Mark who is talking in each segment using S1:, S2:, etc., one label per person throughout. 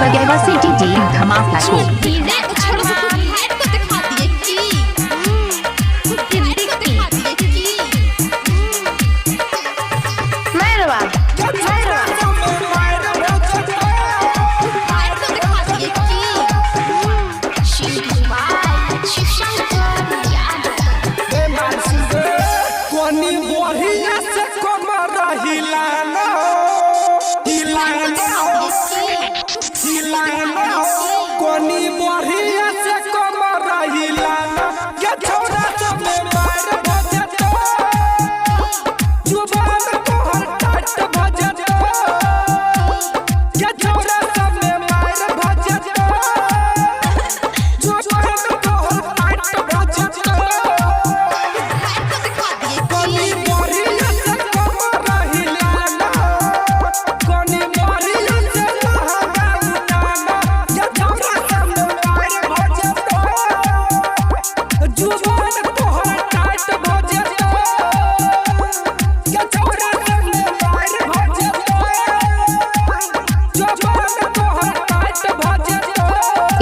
S1: वगैरह से डीजे धमाका को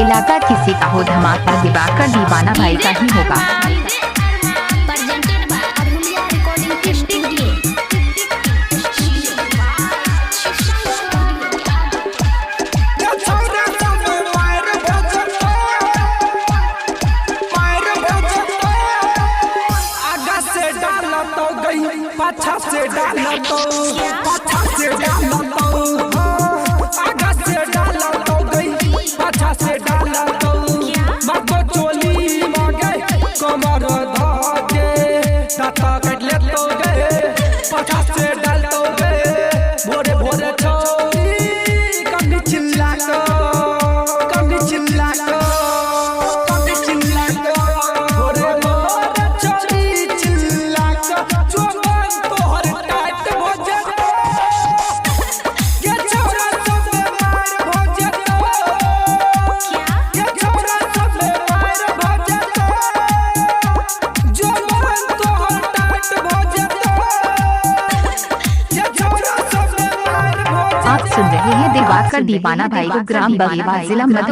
S1: इलाका किसी का हो धमाका दिवाकर दीवाना भाई का ही होगा।
S2: पाछा से डाला तो पाछा से डाला तो आगा से डाला तो गई पाछा से डाला तो मको चोली मांगे कमर धाके दाता कट ले तो गए पाछा से डाल तो गए भोरे भोरे छोरी कमी चिल्ला को कमी चिल्ला को कमी चिल्ला को भोरे भोरे छोरी चिल्ला को
S1: आप सुन रहे हैं दिवाकर दीवाना भाई को ग्राम बगेवा जिला मधुबनी।